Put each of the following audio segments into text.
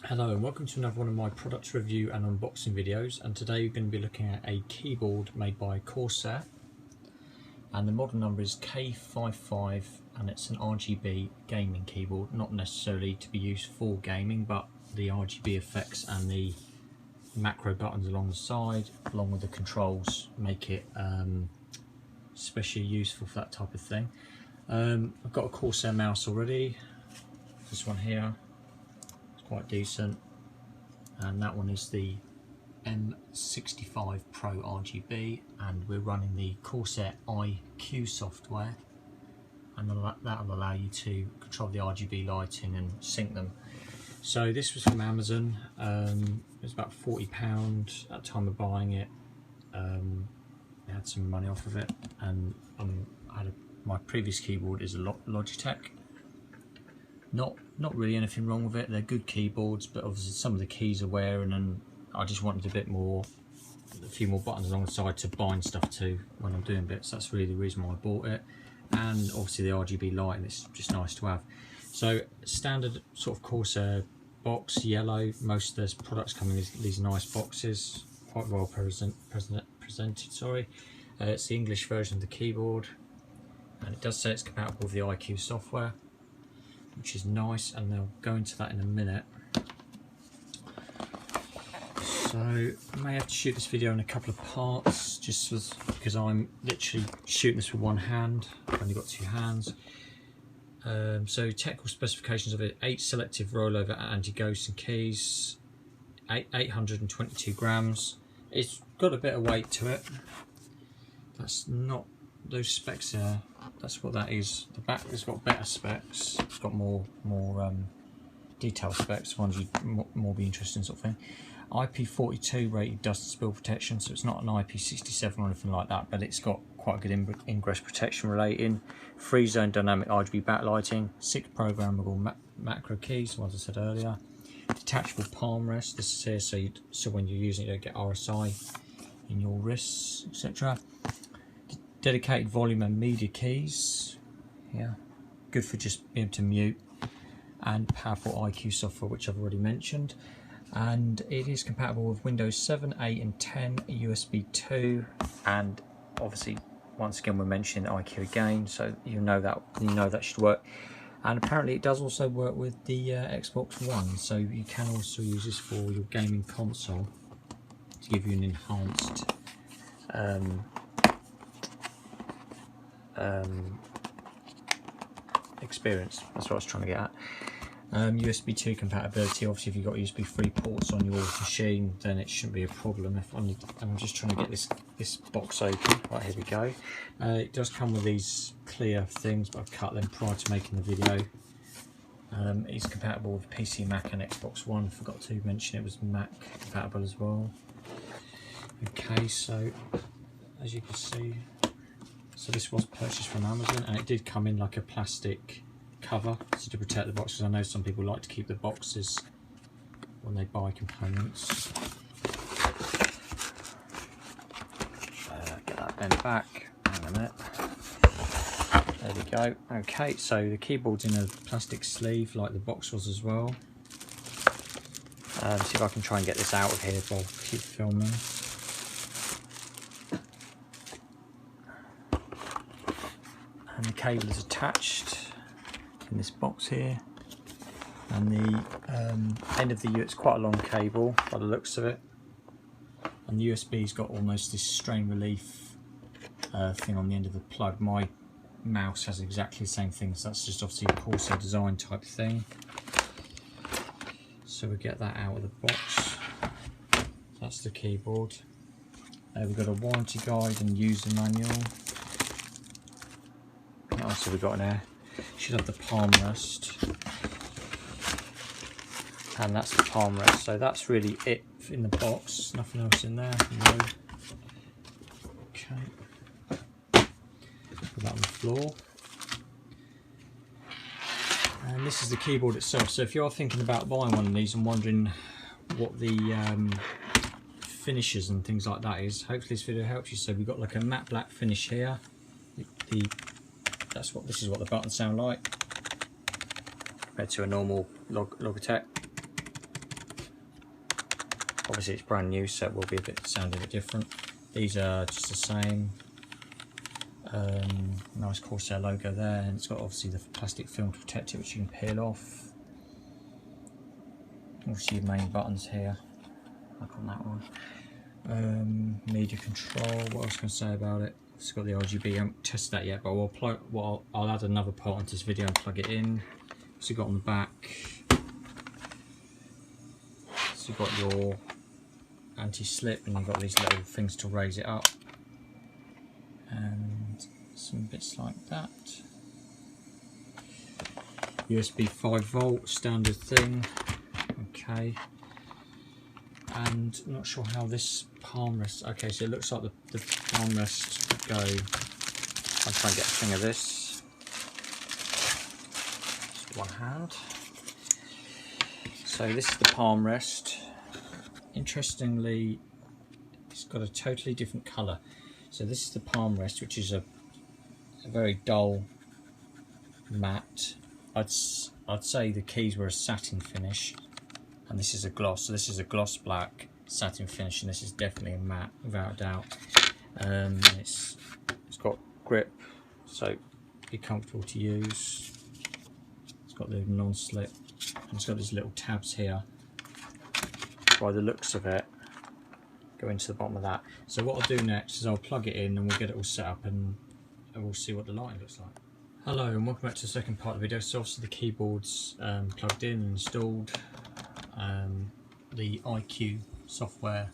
Hello and welcome to another one of my product review and unboxing videos, and today we're going to be looking at a keyboard made by Corsair, and the model number is K55 and it's an RGB gaming keyboard, not necessarily to be used for gaming, but the RGB effects and the macro buttons along the side along with the controls make it especially useful for that type of thing. I've got a Corsair mouse already, this one here. Quite decent, and that one is the M65 Pro RGB, and we're running the Corsair iCue software, and that will allow you to control the RGB lighting and sync them. So this was from Amazon. It was about £40 at the time of buying it. I had some money off of it, and my previous keyboard is a Logitech. Not really anything wrong with it. They're good keyboards, but obviously some of the keys are wearing, and I just wanted a few more buttons along the side to bind stuff to when I'm doing bits. That's really the reason why I bought it, and obviously the RGB light, and it's just nice to have. So standard sort of Corsair box, yellow. Most of those products come in these nice boxes, quite well presented. Sorry, it's the English version of the keyboard, and it does say it's compatible with the iCue software, which is nice, and they'll go into that in a minute. So I may have to shoot this video in a couple of parts, just because I'm literally shooting this with one hand. I've only got two hands. So technical specifications of it: 8 selective rollover anti-ghost and keys, 822 grams. It's got a bit of weight to it. That's not those specs there. That's what that is. The back has got better specs. It's got more detailed specs, ones you'd more be interested in, sort of thing. IP42 rated dust and spill protection, so it's not an IP67 or anything like that, but it's got quite a good ingress protection rating. 3 zone dynamic RGB backlighting, 6 programmable macro keys, ones I said earlier. Detachable palm rest. This is here so when you're using it, you don't get RSI in your wrists, etc. Dedicated volume and media keys, yeah, good for just being able to mute, and powerful iCue software, which I've already mentioned. And it is compatible with Windows 7, 8 and 10, USB 2, and obviously once again we're mentioning iCue again, so you know that should work. And apparently it does also work with the Xbox One, so you can also use this for your gaming console to give you an enhanced experience. That's what I was trying to get at. USB 2 compatibility. Obviously, if you've got USB 3 ports on your machine, then it shouldn't be a problem. I'm just trying to get this box open. Right, here we go. It does come with these clear things, but I've cut them prior to making the video. It's compatible with PC, Mac and Xbox One. Forgot to mention it was Mac compatible as well. Okay, so as you can see, so this was purchased from Amazon, and it did come in like a plastic cover to protect the boxes. I know some people like to keep the boxes when they buy components. Get that bent back. Hang on a minute. There we go. Okay, so the keyboard's in a plastic sleeve like the box was as well. See if I can try and get this out of here while I keep filming. And the cable is attached in this box here, and the end of the it's quite a long cable by the looks of it, and the USB's got almost this strain relief thing on the end of the plug. My mouse has exactly the same thing, so that's just obviously a Corsair design type thing. So we get that out of the box. That's the keyboard. We've got a warranty guide and user manual. So we've got an air. Should have the palm rest, and that's the palm rest. So that's really it in the box. Nothing else in there. No. Okay. Put that on the floor. And this is the keyboard itself. So if you're thinking about buying one of these and wondering what the finishes and things like that is, hopefully this video helps you. So we've got like a matte black finish here. This is what the buttons sound like compared to a normal Logitech. Obviously it's brand new, so it will be sound a bit different. These are just the same. Nice Corsair logo there, and it's got obviously the plastic film to protect it, which you can peel off. Obviously your main buttons here, like on that one. Media control, what else can I say about it? It's got the RGB, I haven't tested that yet, but I'll add another part into this video and plug it in. So you've got on the back, so you've got your anti-slip, and you've got these little things to raise it up, and some bits like that. USB 5V standard thing. Okay, and I'm not sure how this palm rest. Okay, so it looks like the palm rest go. I'll try and get a thing of this. Just one hand. So this is the palm rest. Interestingly, it's got a totally different colour. So this is the palm rest, which is a very dull matte. I'd say the keys were a satin finish, and this is a gloss. So this is a gloss black satin finish, and this is definitely a matte without a doubt. And it's got grip, so be comfortable to use. It's got the non-slip, and it's got these little tabs here. By the looks of it, go into the bottom of that. So what I'll do next is I'll plug it in and we'll get it all set up, and we'll see what the lighting looks like. Hello and welcome back to the second part of the video. So obviously the keyboard's plugged in and installed. The iCue software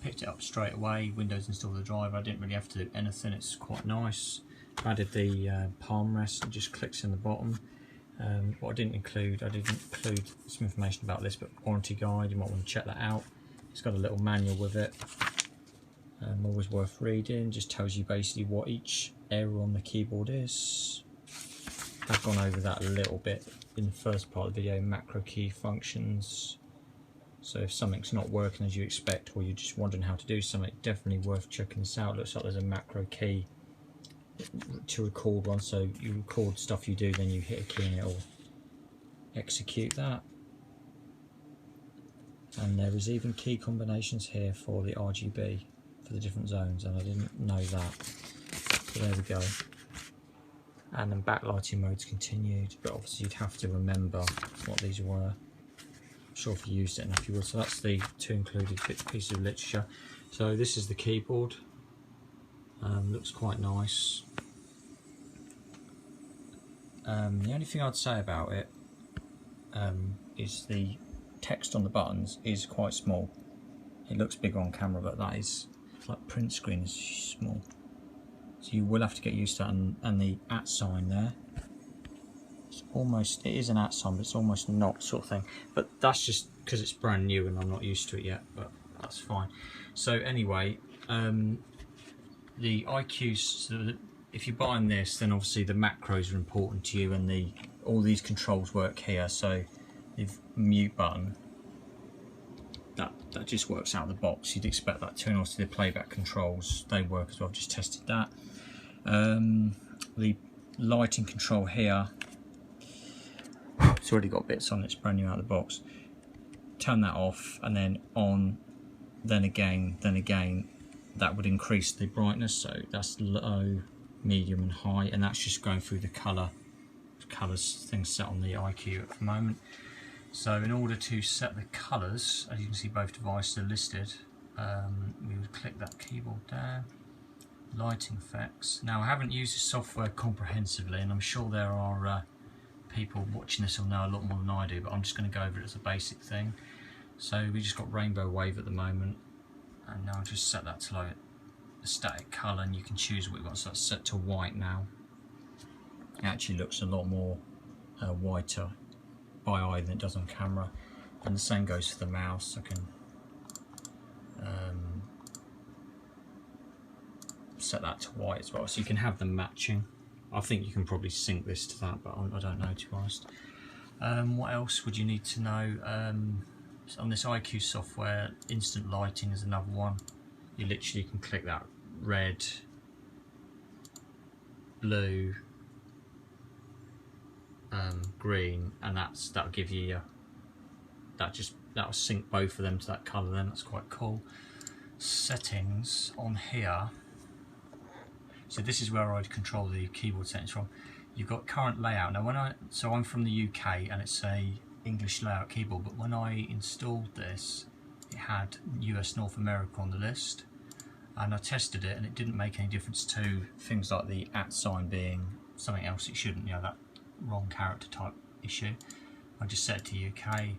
picked it up straight away. Windows installed the driver. I didn't really have to do anything. It's quite nice. I added the palm rest and just clicks in the bottom. What I didn't include some information about this, but warranty guide, you might want to check that out. It's got a little manual with it, always worth reading. Just tells you basically what each area on the keyboard is. I've gone over that a little bit in the first part of the video, macro key functions. So if something's not working as you expect, or you're just wondering how to do something, definitely worth checking this out. Looks like there's a macro key to record one, so you record stuff you do, then you hit a key and it'll execute that. And there is even key combinations here for the RGB for the different zones, and I didn't know that. So there we go. And then backlighting mode's continued, but obviously you'd have to remember what these were. I'm sure if you used it enough you would. So that's the two included pieces of literature. So this is the keyboard. Looks quite nice. The only thing I'd say about it is the text on the buttons is quite small. It looks bigger on camera, but that is, like, print screen is small. So you will have to get used to that, and the @ sign there. It is an @ sign, but it's almost not, sort of thing. But that's just because it's brand new and I'm not used to it yet, but that's fine. So anyway, the iCue, so if you're buying this, then obviously the macros are important to you, and all these controls work here. So the mute button, that just works out of the box. You'd expect that to, and also the playback controls, they work as well. I've just tested that. The lighting control here, it's already got bits on it, it's brand new out of the box. Turn that off and then on, then again, that would increase the brightness. So that's low, medium and high, and that's just going through the colours things set on the iCue at the moment. So in order to set the colours, as you can see both devices are listed, we would click that keyboard there, lighting effects. Now I haven't used this software comprehensively, and I'm sure there are people watching this will know a lot more than I do, but I'm just going to go over it as a basic thing. So we just got rainbow wave at the moment, and now I'll just set that to like a static colour, and you can choose what you want. So that's set to white now. It actually looks a lot more whiter by eye than it does on camera, and the same goes for the mouse. I can set that to white as well, so you can have them matching. I think you can probably sync this to that, but I don't know, to be honest. What else would you need to know? So on this iCue software, instant lighting is another one. You literally can click that red, blue, green, and that'll give you that just that'll sync both of them to that colour then, that's quite cool. Settings on here, so this is where I'd control the keyboard settings from. You've got current layout. Now so I'm from the UK and it's a English layout keyboard, but when I installed this it had US North America on the list, and I tested it and it didn't make any difference to things like the @ sign being something else it shouldn't, you know, that wrong character type issue. I just set it to UK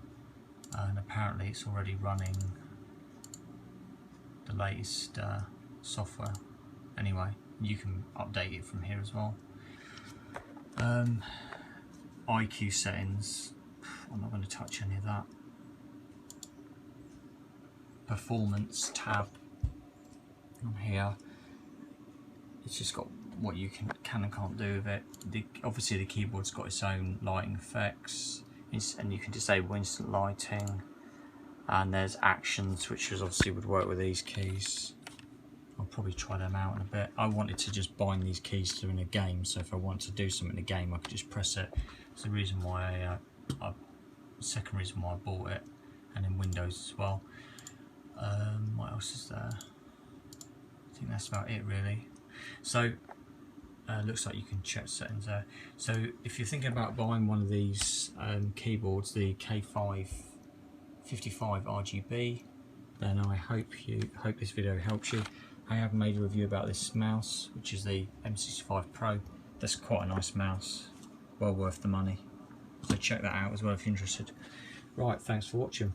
and apparently it's already running the latest software. Anyway, you can update it from here as well. iCue settings, I'm not going to touch any of that. Performance tab on here, it's just got what you can and can't do with it. Obviously the keyboard's got its own lighting effects, and you can disable instant lighting, and there's actions which obviously would work with these keys. I'll probably try them out in a bit. I wanted to just bind these keys to in a game, so if I wanted to do something in a game I could just press it. It's the reason why second reason why I bought it, and in Windows as well. What else is there? I think that's about it really. So looks like you can check settings there. So if you're thinking about buying one of these keyboards, the K55 RGB, then I hope this video helps you. I have made a review about this mouse, which is the M65 Pro. That's quite a nice mouse, well worth the money. So check that out as well if you're interested. Right, thanks for watching.